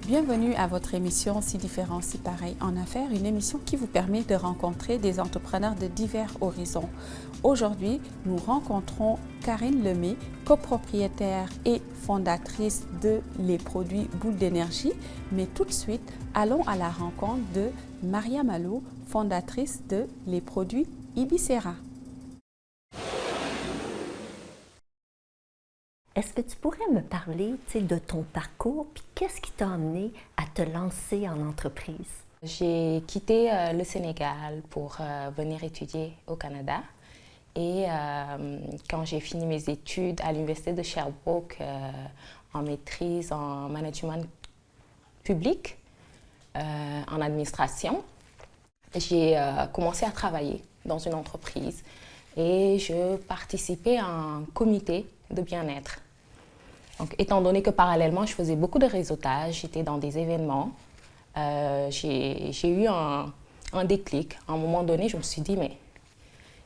Bienvenue à votre émission Si différent, si pareil en affaires, une émission qui vous permet de rencontrer des entrepreneurs de divers horizons. Aujourd'hui, nous rencontrons Karine Lemay, copropriétaire et fondatrice de Les Produits Boule d'énergie. Mais tout de suite, allons à la rencontre de Maria Malo, fondatrice de Les Produits Ibicera. Est-ce que tu pourrais me parler de ton parcours, puis qu'est-ce qui t'a amené à te lancer en entreprise? J'ai quitté le Sénégal pour venir étudier au Canada. Et quand j'ai fini mes études à l'Université de Sherbrooke en maîtrise en management public, en administration, j'ai commencé à travailler dans une entreprise et je participais à un comité de bien-être. Donc, étant donné que parallèlement, je faisais beaucoup de réseautage, j'étais dans des événements, j'ai eu un déclic. À un moment donné, je me suis dit, mais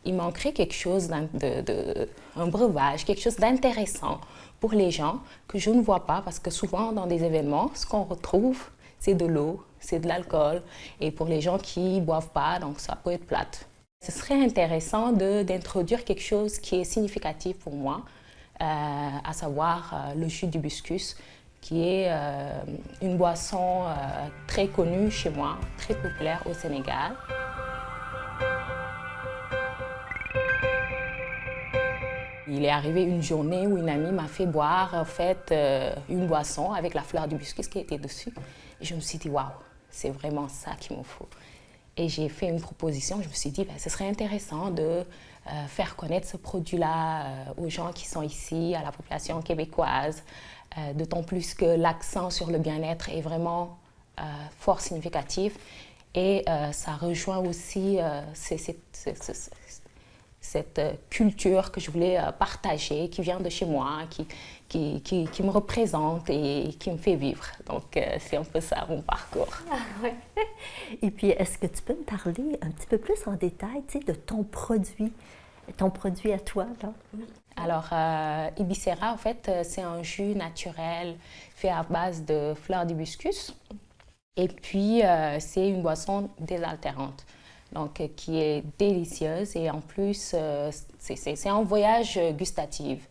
il manquerait quelque chose, un breuvage, quelque chose d'intéressant pour les gens que je ne vois pas, parce que souvent dans des événements, ce qu'on retrouve, c'est de l'eau, c'est de l'alcool, et pour les gens qui ne boivent pas, donc ça peut être plate. Ce serait intéressant d'introduire quelque chose qui est significatif pour moi, à savoir le jus d'hibiscus, qui est une boisson très connue chez moi, très populaire au Sénégal. Il est arrivé une journée où une amie m'a fait boire en fait, une boisson avec la fleur d'hibiscus qui était dessus. Et je me suis dit, waouh, c'est vraiment ça qu'il me faut. Et j'ai fait une proposition, je me suis dit, ce serait intéressant de faire connaître ce produit-là aux gens qui sont ici, à la population québécoise, d'autant plus que l'accent sur le bien-être est vraiment fort significatif. Et ça rejoint aussi cette culture que je voulais partager, qui vient de chez moi, qui me représente et qui me fait vivre. Donc, c'est un peu ça, mon parcours. Ah, ouais. Et puis, est-ce que tu peux me parler un petit peu plus en détail de ton produit à toi, là? Alors, Ibicera, en fait, c'est un jus naturel fait à base de fleurs d'hibiscus. Et puis, c'est une boisson désaltérante, donc qui est délicieuse. Et en plus, c'est un voyage gustatif,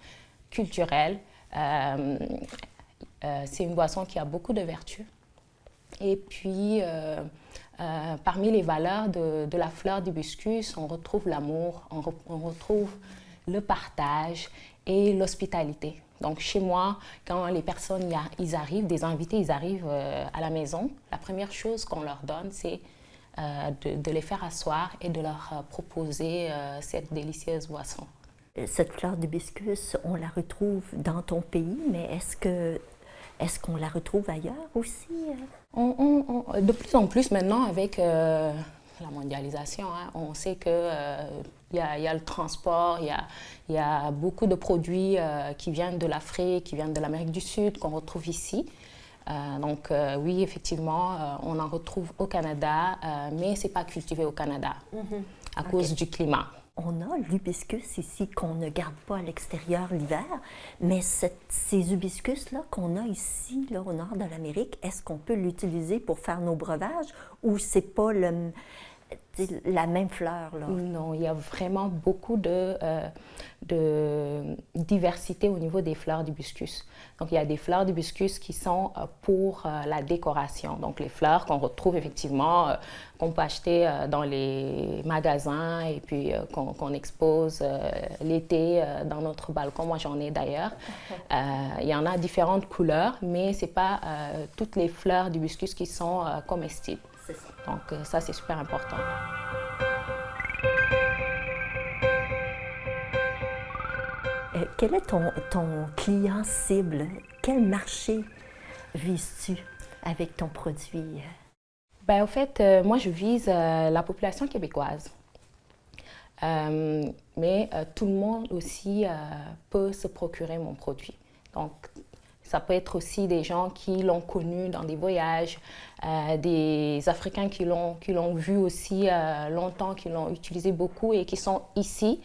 culturel. C'est une boisson qui a beaucoup de vertus. Et puis, parmi les valeurs de la fleur d'hibiscus, on retrouve l'amour, on retrouve le partage et l'hospitalité. Donc, chez moi, quand les personnes ils arrivent, des invités, ils arrivent à la maison, la première chose qu'on leur donne, c'est de les faire asseoir et de leur proposer cette délicieuse boisson. Cette fleur d'hibiscus, on la retrouve dans ton pays, mais est-ce qu'on la retrouve ailleurs aussi? De plus en plus maintenant, avec la mondialisation, on sait qu'il y a le transport, il y a beaucoup de produits qui viennent de l'Afrique, qui viennent de l'Amérique du Sud, qu'on retrouve ici. Donc oui, effectivement, on en retrouve au Canada, mais ce n'est pas cultivé au Canada à cause du climat. On a l'hibiscus ici qu'on ne garde pas à l'extérieur l'hiver, mais ces hibiscus-là qu'on a ici, là, au nord de l'Amérique, est-ce qu'on peut l'utiliser pour faire nos breuvages ou c'est pas la même fleur, là? Non, il y a vraiment beaucoup de diversité au niveau des fleurs d'hibiscus. Donc, il y a des fleurs d'hibiscus qui sont pour la décoration. Donc, les fleurs qu'on retrouve effectivement, qu'on peut acheter dans les magasins et puis qu'on expose l'été dans notre balcon. Moi, j'en ai d'ailleurs. Il y en a différentes couleurs, mais ce n'est pas toutes les fleurs d'hibiscus qui sont comestibles. Donc, ça, c'est super important. Quel est ton client cible? Quel marché vises-tu avec ton produit? En fait, moi, je vise la population québécoise. Mais tout le monde aussi peut se procurer mon produit. Donc, ça peut être aussi des gens qui l'ont connu dans des voyages, des Africains qui l'ont vu aussi longtemps, qui l'ont utilisé beaucoup et qui sont ici,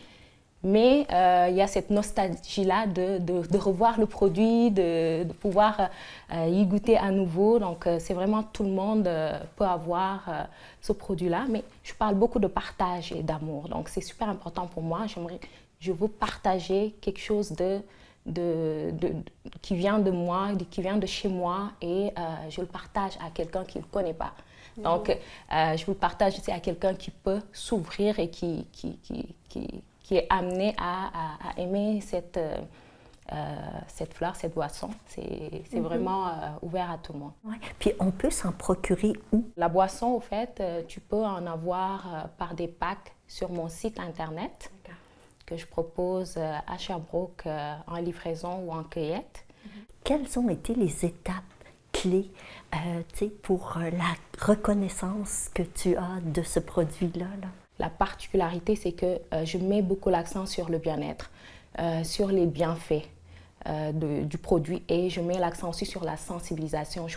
Mais il y a cette nostalgie-là de revoir le produit, de pouvoir y goûter à nouveau. Donc, c'est vraiment tout le monde peut avoir ce produit-là. Mais je parle beaucoup de partage et d'amour. Donc, c'est super important pour moi. Je veux partager quelque chose qui vient de moi, qui vient de chez moi, et je le partage à quelqu'un qui ne le connaît pas. Donc, je vous le partage aussi à quelqu'un qui peut s'ouvrir et qui est amené à aimer cette fleur, cette boisson. C'est vraiment ouvert à tout le monde. Ouais. Puis on peut s'en procurer où? La boisson, au fait, tu peux en avoir par des packs sur mon site Internet que je propose à Sherbrooke en livraison ou en cueillette. Quelles ont été les étapes clés pour la reconnaissance que tu as de ce produit-là? La particularité, c'est que je mets beaucoup l'accent sur le bien-être, sur les bienfaits du produit, et je mets l'accent aussi sur la sensibilisation.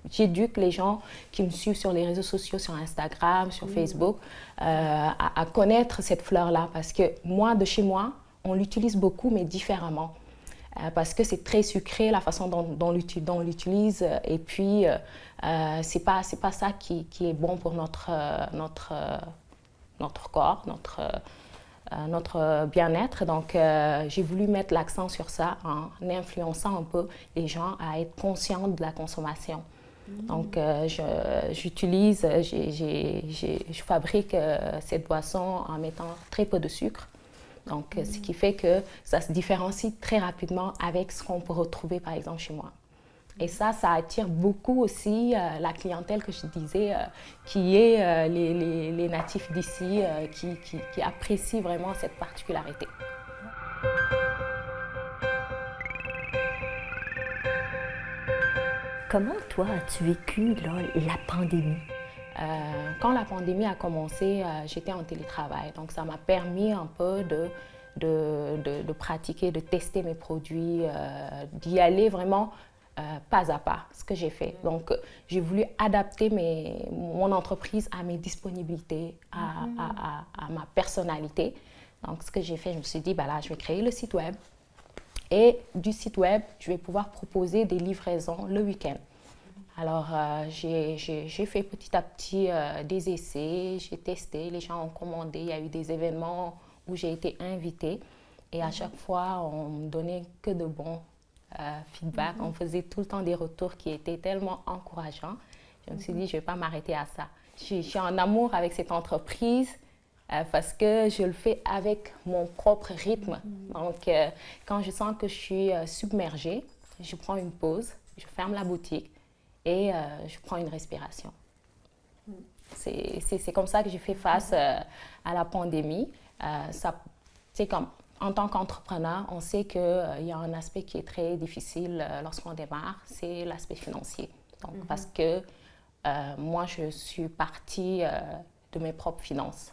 J'éduque les gens qui me suivent sur les réseaux sociaux, sur Instagram, sur Facebook, à connaître cette fleur-là, parce que moi, de chez moi, on l'utilise beaucoup, mais différemment. Parce que c'est très sucré, la façon dont on l'utilise, et puis c'est pas ça qui est bon pour notre corps, notre bien-être. Donc, j'ai voulu mettre l'accent sur ça en influençant un peu les gens à être conscients de la consommation. Donc, je fabrique cette boisson en mettant très peu de sucre. Donc, ce qui fait que ça se différencie très rapidement avec ce qu'on peut retrouver, par exemple, chez moi. Et ça attire beaucoup aussi la clientèle que je disais, qui est les natifs d'ici, qui apprécient vraiment cette particularité. Comment, toi, as-tu vécu la pandémie? Quand la pandémie a commencé, j'étais en télétravail. Donc, ça m'a permis un peu de pratiquer, de tester mes produits, d'y aller vraiment pas à pas, ce que j'ai fait. Donc, j'ai voulu adapter mon entreprise à mes disponibilités, à ma personnalité. Donc, ce que j'ai fait, je me suis dit, là, je vais créer le site web. Et du site web, je vais pouvoir proposer des livraisons le week-end. Alors, j'ai fait petit à petit des essais, j'ai testé, les gens ont commandé, il y a eu des événements où j'ai été invitée. Et à chaque fois, on me donnait que de bons feedbacks. On faisait tout le temps des retours qui étaient tellement encourageants. Je me suis dit, je ne vais pas m'arrêter à ça. Je suis en amour avec cette entreprise parce que je le fais avec mon propre rythme. Donc, quand je sens que je suis submergée, je prends une pause, je ferme la boutique et je prends une respiration. C'est comme ça que j'ai fait face à la pandémie. C'est comme, en tant qu'entrepreneur, on sait qu'il y a un aspect qui est très difficile lorsqu'on démarre, c'est l'aspect financier. Donc, parce que moi, je suis partie de mes propres finances.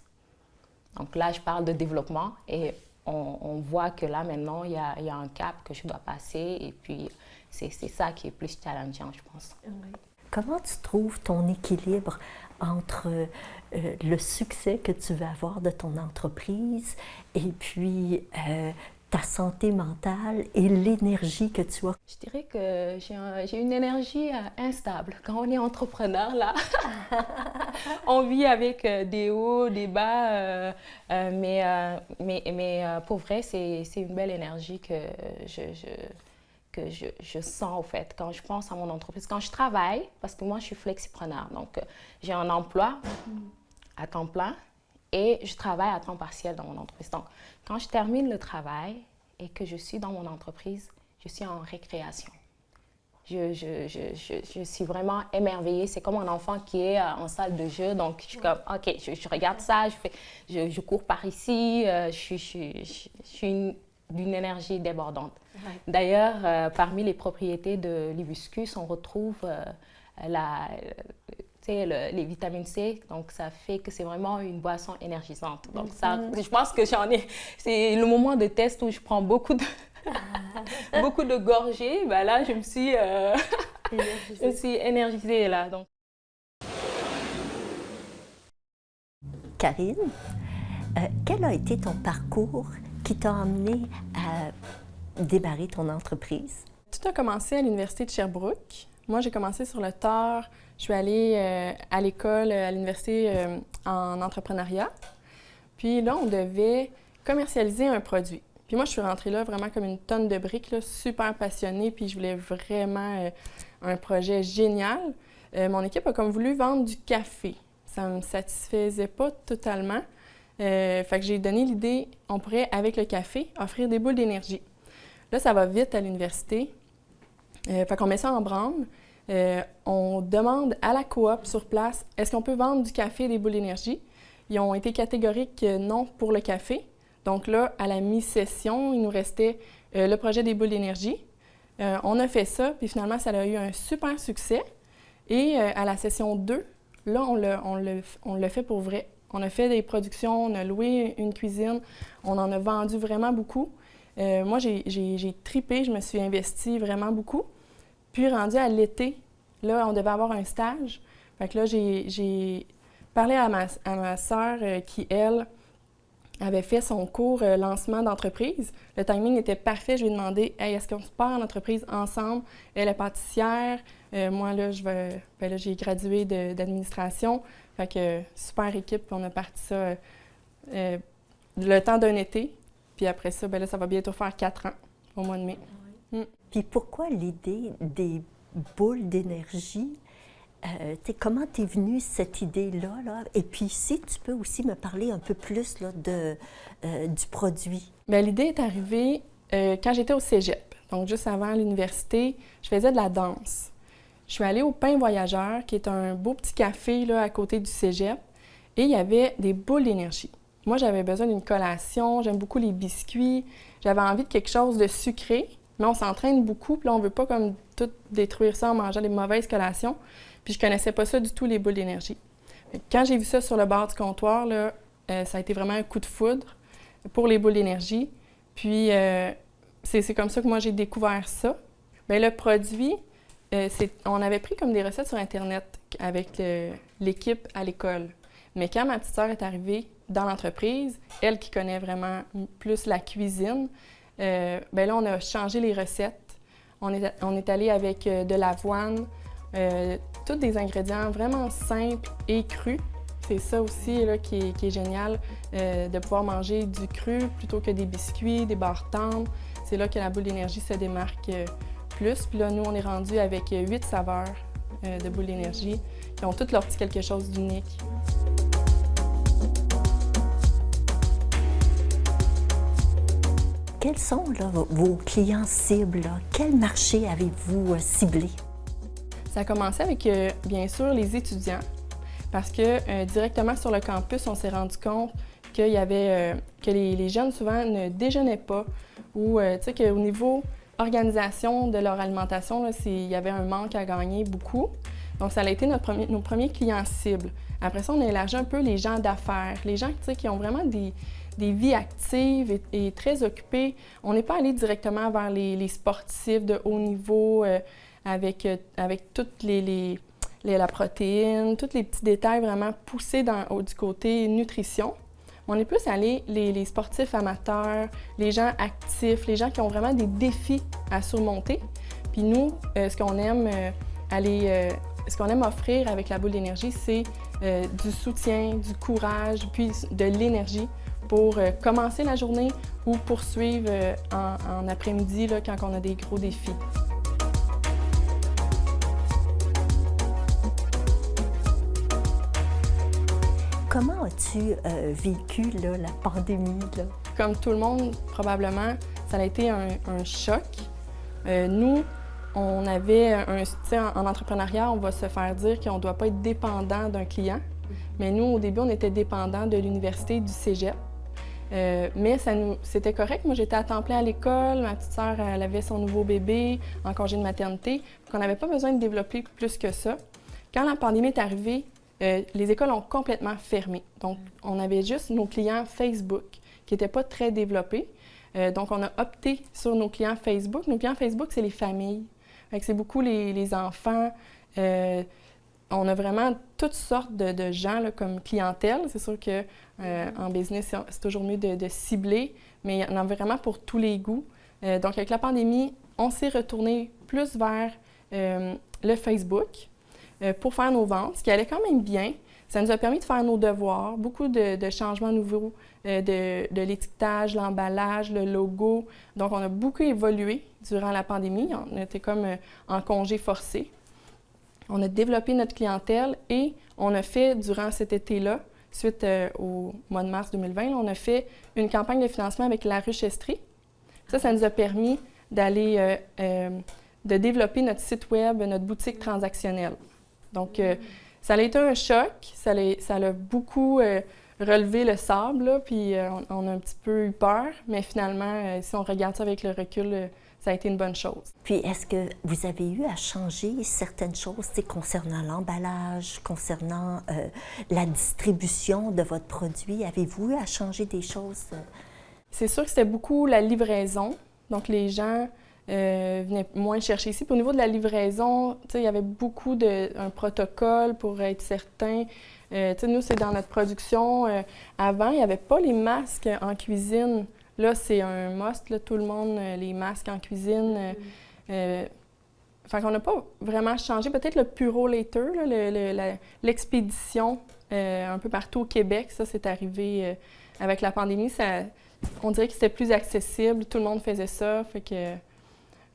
Donc là, je parle de développement et on voit que là, maintenant, il y a un cap que je dois passer et puis c'est ça qui est plus challengeant, je pense. Comment tu trouves ton équilibre entre le succès que tu veux avoir de ton entreprise et puis ta santé mentale et l'énergie que tu as? Je dirais que j'ai une énergie instable. Quand on est entrepreneur, là, on vit avec des hauts, des bas, mais pour vrai, c'est une belle énergie que je sens, au fait, quand je pense à mon entreprise. Quand je travaille, parce que moi, je suis flexipreneur, donc j'ai un emploi à temps plein et je travaille à temps partiel dans mon entreprise. Donc, quand je termine le travail et que je suis dans mon entreprise, je suis en récréation. Je suis vraiment émerveillée. C'est comme un enfant qui est en salle de jeu. Donc, je suis comme, OK, je regarde ça, je cours par ici, je suis d'une énergie débordante. Ouais. D'ailleurs, parmi les propriétés de l'hibiscus, on retrouve les vitamines C, donc ça fait que c'est vraiment une boisson énergisante. Donc ça, je pense que c'est le moment de test où je prends beaucoup de gorgées. Là, je me suis énergisée là. Donc. Karine, quel a été ton parcours qui t'a amené à démarrer ton entreprise? Tout a commencé à l'Université de Sherbrooke. Moi, j'ai commencé sur le tard. Je suis allée à l'école, à l'université en entrepreneuriat. Puis là, on devait commercialiser un produit. Puis moi, je suis rentrée là vraiment comme une tonne de briques, là, super passionnée, puis je voulais vraiment un projet génial. Mon équipe a comme voulu vendre du café. Ça ne me satisfaisait pas totalement. Fait que j'ai donné l'idée, on pourrait, avec le café, offrir des boules d'énergie. Là, ça va vite à l'université. Fait qu'on met ça en branle. On demande à la coop sur place, est-ce qu'on peut vendre du café et des boules d'énergie? Ils ont été catégoriques non pour le café. Donc là, à la mi-session, il nous restait le projet des boules d'énergie. On a fait ça, puis finalement, ça a eu un super succès. Et à la session 2, là, on l'a fait pour vrai. On a fait des productions, on a loué une cuisine, on en a vendu vraiment beaucoup. Moi, j'ai tripé, je me suis investie vraiment beaucoup. Puis rendu à l'été, là, on devait avoir un stage. Fait que là, j'ai parlé à ma sœur qui, elle, avait fait son cours lancement d'entreprise. Le timing était parfait. Je lui ai demandé, hey, est-ce qu'on se part en entreprise ensemble? Elle est pâtissière. Moi, là, là, j'ai gradué d'administration. Fait que super équipe. On a parti ça le temps d'un été. Puis après ça, là, ça va bientôt faire 4 ans, au mois de mai. Puis pourquoi l'idée des boules d'énergie? Comment t'es venue cette idée-là? Là? Et puis si tu peux aussi me parler un peu plus là, du produit. Bien, l'idée est arrivée quand j'étais au cégep. Donc, juste avant l'université, je faisais de la danse. Je suis allée au Pain Voyageur, qui est un beau petit café là, à côté du cégep, et il y avait des boules d'énergie. Moi, j'avais besoin d'une collation, j'aime beaucoup les biscuits, j'avais envie de quelque chose de sucré, mais on s'entraîne beaucoup, puis là, on ne veut pas comme tout détruire ça en mangeant des mauvaises collations, puis je connaissais pas ça du tout, les boules d'énergie. Quand j'ai vu ça sur le bord du comptoir, là, ça a été vraiment un coup de foudre pour les boules d'énergie, puis c'est comme ça que moi, j'ai découvert ça. Bien, le produit, on avait pris comme des recettes sur Internet avec l'équipe à l'école. Mais quand ma petite sœur est arrivée dans l'entreprise, elle qui connaît vraiment plus la cuisine, bien là, on a changé les recettes. On est allé avec de l'avoine, tous des ingrédients vraiment simples et crus. C'est ça aussi là, qui est génial, de pouvoir manger du cru plutôt que des biscuits, des barres tendres. C'est là que la boule d'énergie se démarque plus. Puis là, nous, on est rendu avec 8 saveurs de boules d'énergie qui ont toutes leur petit quelque chose d'unique. Quels sont là, vos clients cibles? Là? Quel marché avez-vous ciblé? Ça a commencé avec, bien sûr, les étudiants, parce que directement sur le campus, on s'est rendu compte qu'il y avait, que les jeunes, souvent, ne déjeunaient pas, ou tu sais, qu'au niveau organisation de leur alimentation, là, il y avait un manque à gagner beaucoup. Donc, ça a été nos premiers clients cibles. Après ça, on a élargi un peu les gens d'affaires, les gens qui ont vraiment des vies actives et très occupées. On n'est pas allé directement vers les sportifs de haut niveau avec toute la protéine, tous les petits détails vraiment poussés du côté nutrition. On est plus allé les sportifs amateurs, les gens actifs, les gens qui ont vraiment des défis à surmonter. Puis nous, ce qu'on aime offrir avec la boule d'énergie, c'est du soutien, du courage, puis de l'énergie pour commencer la journée ou poursuivre en après-midi là, quand on a des gros défis. Comment as-tu vécu là, la pandémie? Là? Comme tout le monde, probablement, ça a été un choc. Nous, on avait en entrepreneuriat, on va se faire dire qu'on ne doit pas être dépendant d'un client. Mais nous, au début, on était dépendant de l'université, du cégep. Mais c'était correct. Moi, j'étais à temps plein à l'école. Ma petite sœur, elle avait son nouveau bébé en congé de maternité. Donc, on n'avait pas besoin de développer plus que ça. Quand la pandémie est arrivée, les écoles ont complètement fermé. Donc, on avait juste nos clients Facebook qui n'étaient pas très développés. Donc, on a opté sur nos clients Facebook. Nos clients Facebook, c'est les familles. C'est beaucoup les enfants. on a vraiment toutes sortes de gens là, comme clientèle. C'est sûr qu'en business, c'est toujours mieux de cibler, mais il y en a vraiment pour tous les goûts. Donc, avec la pandémie, on s'est retourné plus vers le Facebook pour faire nos ventes, ce qui allait quand même bien. Ça nous a permis de faire nos devoirs, beaucoup de changements nouveaux, de l'étiquetage, l'emballage, le logo. Donc, on a beaucoup évolué durant la pandémie. On était comme en congé forcé. On a développé notre clientèle et on a fait, durant cet été-là, suite au mois de mars 2020, on a fait une campagne de financement avec La Ruche Estrie. Ça nous a permis d'aller, de développer notre site web, notre boutique transactionnelle. Donc, ça a été un choc, ça a beaucoup relevé le sable, là, puis on a un petit peu eu peur, mais finalement, si on regarde ça avec le recul, ça a été une bonne chose. Puis, est-ce que vous avez eu à changer certaines choses concernant l'emballage, concernant la distribution de votre produit? Avez-vous eu à changer des choses? C'est sûr que c'était beaucoup la livraison. Donc, les gens venaient moins chercher ici. Puis au niveau de la livraison, il y avait beaucoup un protocole pour être certain. Nous, c'est dans notre production. Avant, il n'y avait pas les masques en cuisine. Là, c'est un must, là, tout le monde, les masques en cuisine. Fait qu'on n'a pas vraiment changé. Peut-être le Puro Later, l'expédition un peu partout au Québec, ça, c'est arrivé avec la pandémie. On dirait que c'était plus accessible, tout le monde faisait ça. Fait que,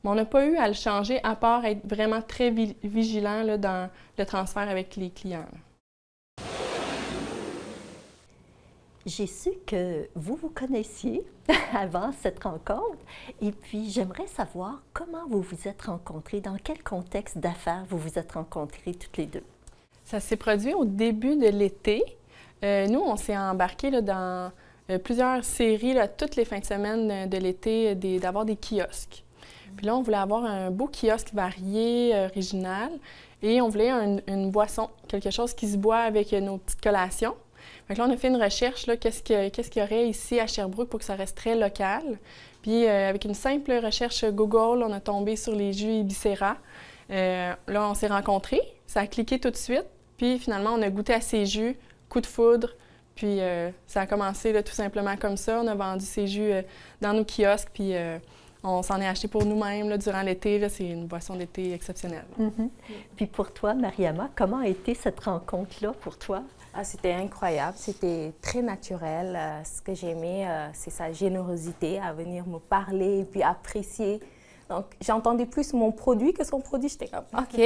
mais on n'a pas eu à le changer, à part être vraiment très vigilant là, dans le transfert avec les clients. J'ai su que vous vous connaissiez avant cette rencontre et puis j'aimerais savoir comment vous vous êtes rencontrés, dans quel contexte d'affaires vous vous êtes rencontrés toutes les deux. Ça s'est produit au début de l'été. Nous, on s'est embarqués là, dans plusieurs séries, là, toutes les fins de semaine de l'été, d'avoir des kiosques. Puis là, on voulait avoir un beau kiosque varié, original, et on voulait une boisson, quelque chose qui se boit avec nos petites collations. Donc là, on a fait une recherche, là, qu'est-ce qu'il y aurait ici à Sherbrooke pour que ça reste très local. Puis avec une simple recherche Google, on a tombé sur les jus Ibicera. Là, on s'est rencontrés, ça a cliqué tout de suite, puis finalement, on a goûté à ces jus, coup de foudre, puis ça a commencé là, tout simplement comme ça. On a vendu ces jus dans nos kiosques, puis on s'en est acheté pour nous-mêmes là, durant l'été. Là, c'est une boisson d'été exceptionnelle. Mm-hmm. Puis pour toi, Mariama, comment a été cette rencontre-là pour toi? Ah, c'était incroyable, c'était très naturel. Ce que j'aimais, c'est sa générosité à venir me parler et puis apprécier. Donc, j'entendais plus mon produit que son produit. J'étais comme, OK.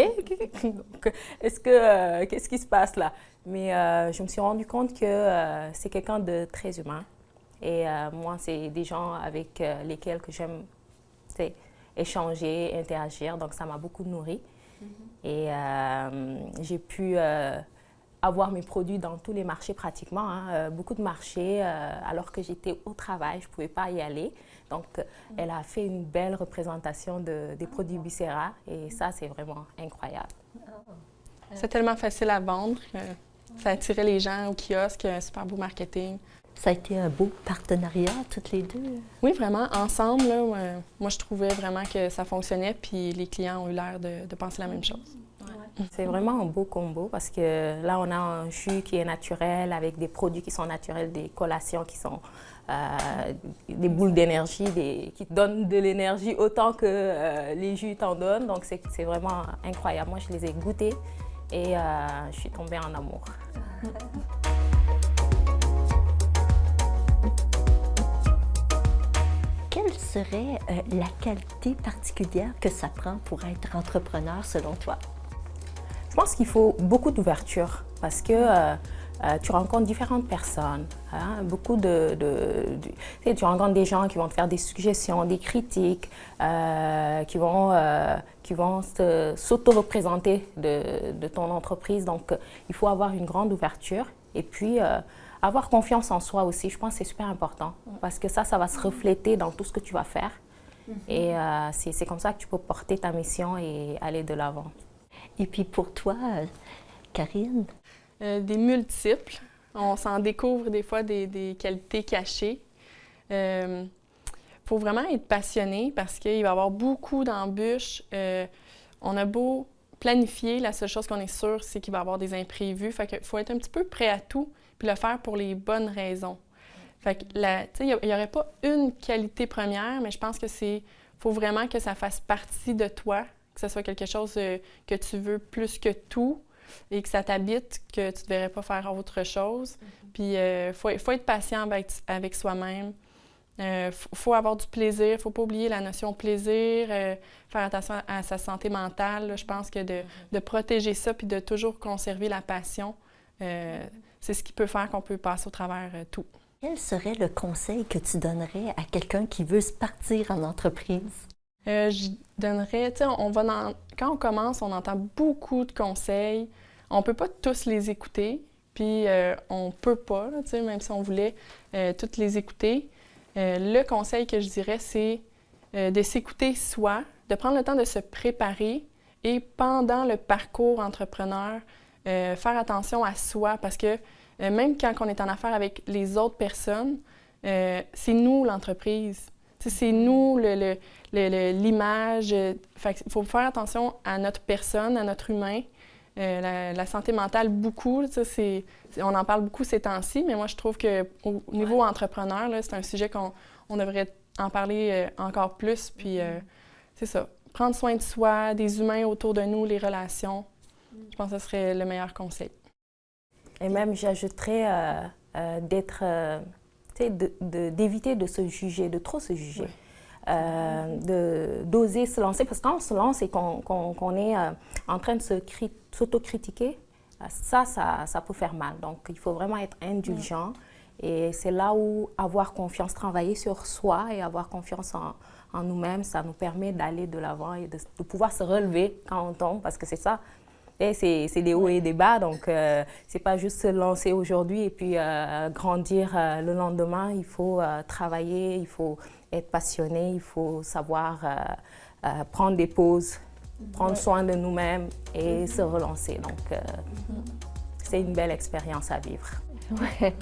Donc, qu'est-ce qui se passe là? Mais je me suis rendu compte que c'est quelqu'un de très humain. Et moi, c'est des gens avec lesquels que j'aime échanger, interagir. Donc, ça m'a beaucoup nourri. Mm-hmm. Et j'ai pu avoir mes produits dans tous les marchés pratiquement. Beaucoup de marchés, alors que j'étais au travail, je ne pouvais pas y aller. Donc, elle a fait une belle représentation des produits Ibicera. Et ça, c'est vraiment incroyable. C'est tellement facile à vendre. Ça attirait les gens au kiosque, un super beau marketing. Ça a été un beau partenariat, toutes les deux? Oui, vraiment. Ensemble, là, moi, je trouvais vraiment que ça fonctionnait, puis les clients ont eu l'air de penser la même chose. Ouais. C'est vraiment un beau combo parce que là, on a un jus qui est naturel avec des produits qui sont naturels, des collations qui sont des boules d'énergie, qui donnent de l'énergie autant que les jus t'en donnent. Donc, c'est vraiment incroyable. Moi, je les ai goûtés et je suis tombée en amour. Quelle serait la qualité particulière que ça prend pour être entrepreneur selon toi? Je pense qu'il faut beaucoup d'ouverture parce que tu rencontres différentes personnes. Beaucoup tu rencontres des gens qui vont te faire des suggestions, des critiques, qui vont s'auto-représenter de ton entreprise. Donc, il faut avoir une grande ouverture et puis avoir confiance en soi aussi. Je pense que c'est super important parce que ça va se refléter dans tout ce que tu vas faire. Et c'est comme ça que tu peux porter ta mission et aller de l'avant. Et puis pour toi, Karine? Des multiples. On s'en découvre des fois des qualités cachées. Faut vraiment être passionné parce qu'il va y avoir beaucoup d'embûches. On a beau planifier, la seule chose qu'on est sûr, c'est qu'il va y avoir des imprévus. Fait qu'il faut être un petit peu prêt à tout, puis le faire pour les bonnes raisons. Fait que, tu sais, il n'y aurait pas une qualité première, mais je pense que faut vraiment que ça fasse partie de toi, que ce soit quelque chose que tu veux plus que tout et que ça t'habite, que tu ne devrais pas faire autre chose. Puis, faut être patient avec soi-même. Faut avoir du plaisir, il ne faut pas oublier la notion plaisir, faire attention à sa santé mentale. Là, je pense que de protéger ça puis de toujours conserver la passion, c'est ce qui peut faire qu'on peut passer au travers tout. Quel serait le conseil que tu donnerais à quelqu'un qui veut se partir en entreprise? Je donnerais, tu sais, quand on commence, on entend beaucoup de conseils. On ne peut pas tous les écouter, puis on ne peut pas, tu sais, même si on voulait tous les écouter. Le conseil que je dirais, c'est de s'écouter soi, de prendre le temps de se préparer et pendant le parcours entrepreneur, faire attention à soi parce que même quand on est en affaires avec les autres personnes, c'est nous l'entreprise. C'est nous l'image. Il faut faire attention à notre personne, à notre humain. La santé mentale, beaucoup, on en parle beaucoup ces temps-ci, mais moi, je trouve qu'au niveau entrepreneur, là, c'est un sujet qu'on devrait en parler encore plus. Puis, c'est ça, prendre soin de soi, des humains autour de nous, les relations, je pense que ce serait le meilleur conseil. Et même, j'ajouterais d'éviter de se juger, de trop se juger. D'oser se lancer, parce que quand on se lance et qu'on est en train de s'autocritiquer, ça peut faire mal. Donc, il faut vraiment être indulgent. Et c'est là où avoir confiance, travailler sur soi et avoir confiance en nous-mêmes, ça nous permet d'aller de l'avant et de pouvoir se relever quand on tombe, parce que c'est ça. Et c'est des hauts et des bas, donc c'est pas juste se lancer aujourd'hui et puis grandir le lendemain. Il faut travailler, il faut être passionné, il faut savoir prendre des pauses, prendre soin de nous-mêmes et se relancer. Donc, c'est une belle expérience à vivre. Ouais.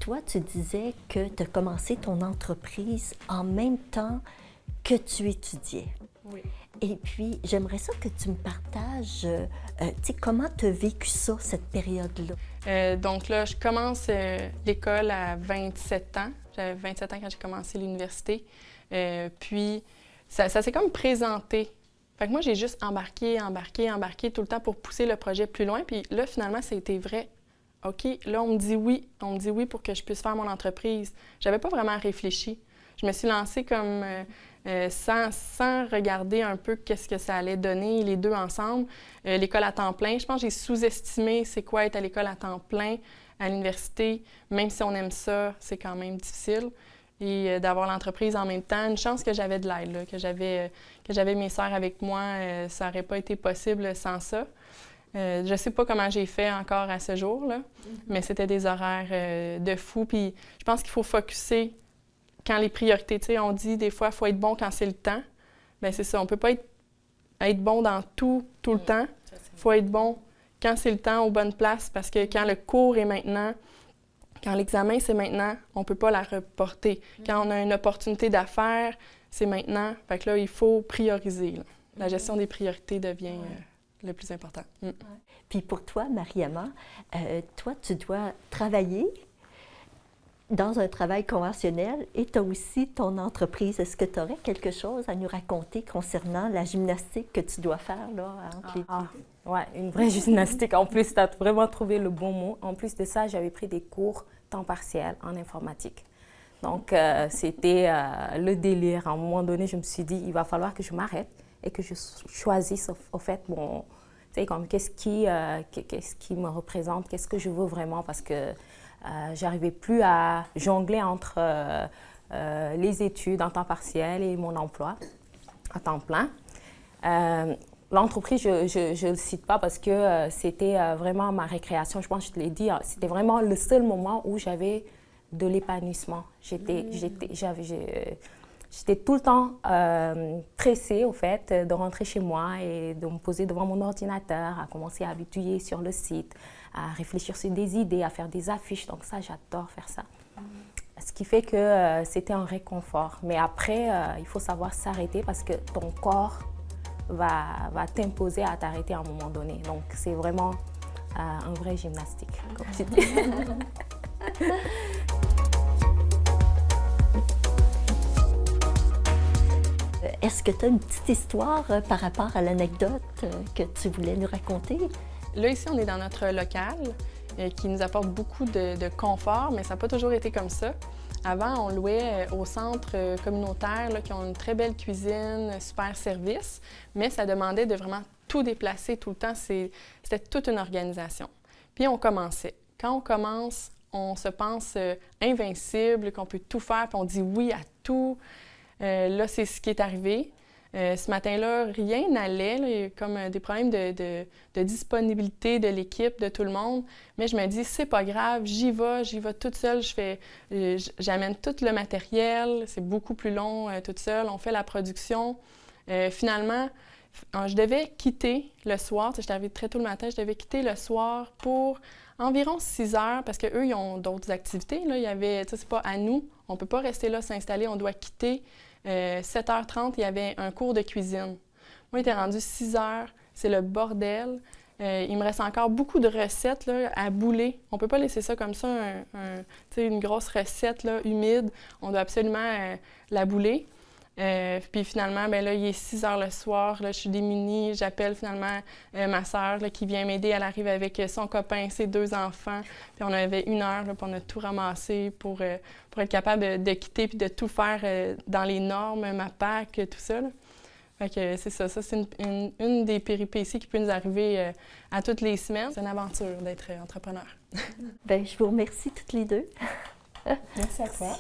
Toi, tu disais que tu as commencé ton entreprise en même temps que tu étudiais. Oui. Et puis, j'aimerais ça que tu me partages, comment tu as vécu ça, cette période-là? Donc là, je commence l'école à 27 ans. J'avais 27 ans quand j'ai commencé l'université. Puis, ça s'est comme présenté. Fait que moi, j'ai juste embarqué tout le temps pour pousser le projet plus loin. Puis là, finalement, ça a été vrai. OK, là, on me dit oui pour que je puisse faire mon entreprise. J'avais pas vraiment réfléchi. Je me suis lancée comme sans regarder un peu qu'est-ce que ça allait donner, les deux ensemble. L'école à temps plein, je pense que j'ai sous-estimé c'est quoi être à l'école à temps plein, à l'université. Même si on aime ça, c'est quand même difficile. Et d'avoir l'entreprise en même temps, une chance que j'avais de l'aide, là, que j'avais mes sœurs avec moi, ça n'aurait pas été possible sans ça. Je ne sais pas comment j'ai fait encore à ce jour, là, mais c'était des horaires de fou. Puis je pense qu'il faut focusser quand les priorités, tu sais, on dit des fois, il faut être bon quand c'est le temps. Bien, c'est ça, on ne peut pas être bon dans tout le temps. Il faut être bon quand c'est le temps, aux bonnes places, parce que quand le cours est maintenant, quand l'examen, c'est maintenant, on ne peut pas la reporter. Quand on a une opportunité d'affaires, c'est maintenant. Fait que là, il faut prioriser. Là. La gestion des priorités devient le plus important. Puis pour toi, Mariama, toi, tu dois travailler dans un travail conventionnel et tu as aussi ton entreprise. Est-ce que tu aurais quelque chose à nous raconter concernant la gymnastique que tu dois faire là, entre les deux? Oui, une vraie gymnastique. En plus, tu as vraiment trouvé le bon mot. En plus de ça, j'avais pris des cours temps partiel en informatique. Donc, c'était le délire. À un moment donné, je me suis dit, il va falloir que je m'arrête et que je choisisse, au fait, mon... Tu sais, comme qu'est-ce qui me représente, qu'est-ce que je veux vraiment, parce que j'arrivais plus à jongler entre les études en temps partiel et mon emploi à temps plein. L'entreprise, je ne le cite pas parce que c'était vraiment ma récréation. Je pense que je te l'ai dit, c'était vraiment le seul moment où j'avais de l'épanouissement. J'étais tout le temps pressée, au fait, de rentrer chez moi et de me poser devant mon ordinateur, à commencer à bidouiller sur le site, à réfléchir sur des idées, à faire des affiches. Donc ça, j'adore faire ça. Ce qui fait que c'était un réconfort. Mais après, il faut savoir s'arrêter parce que ton corps va t'imposer à t'arrêter à un moment donné. Donc, c'est vraiment un vrai gymnastique, comme tu dis. Est-ce que tu as une petite histoire par rapport à l'anecdote que tu voulais nous raconter? Là, ici, on est dans notre local qui nous apporte beaucoup de confort, mais ça n'a pas toujours été comme ça. Avant, on louait au centre communautaire là, qui ont une très belle cuisine, super service, mais ça demandait de vraiment tout déplacer tout le temps. C'était toute une organisation. Puis on commençait. Quand on commence, on se pense invincible, qu'on peut tout faire, puis on dit oui à tout. Là, c'est ce qui est arrivé. Ce matin-là, rien n'allait. Il y a comme des problèmes de disponibilité de l'équipe, de tout le monde. Mais je me dis, c'est pas grave, j'y vais toute seule. J'amène tout le matériel. C'est beaucoup plus long toute seule. On fait la production. Finalement, je devais quitter le soir. J'étais arrivée très tôt le matin. Je devais quitter le soir pour environ 6 heures parce qu'eux, ils ont d'autres activités. Là. Il y avait, c'est pas à nous. On peut pas rester là, s'installer. On doit quitter. 7h30, il y avait un cours de cuisine. Moi, il était rendu 6 heures. C'est le bordel. Il me reste encore beaucoup de recettes là, à bouler. On ne peut pas laisser ça comme ça, une grosse recette là, humide. On doit absolument la bouler. Puis finalement, ben là, il est 6 heures le soir. Là, je suis démunie. J'appelle finalement ma sœur qui vient m'aider. Elle arrive avec son copain, ses 2 enfants. Puis on avait 1 heure, là, puis on a tout ramassé pour être capable de quitter puis de tout faire dans les normes, ma PAC, tout ça. Là. Fait que c'est ça. Ça, c'est une des péripéties qui peut nous arriver à toutes les semaines. C'est une aventure d'être entrepreneur. Bien, je vous remercie toutes les deux. Merci à toi.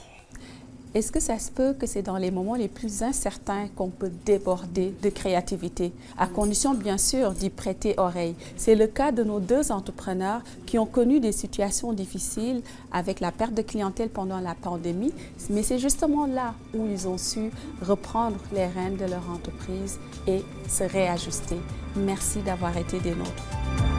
Est-ce que ça se peut que c'est dans les moments les plus incertains qu'on peut déborder de créativité, à condition bien sûr d'y prêter oreille? C'est le cas de nos 2 entrepreneurs qui ont connu des situations difficiles avec la perte de clientèle pendant la pandémie, mais c'est justement là où ils ont su reprendre les rênes de leur entreprise et se réajuster. Merci d'avoir été des nôtres.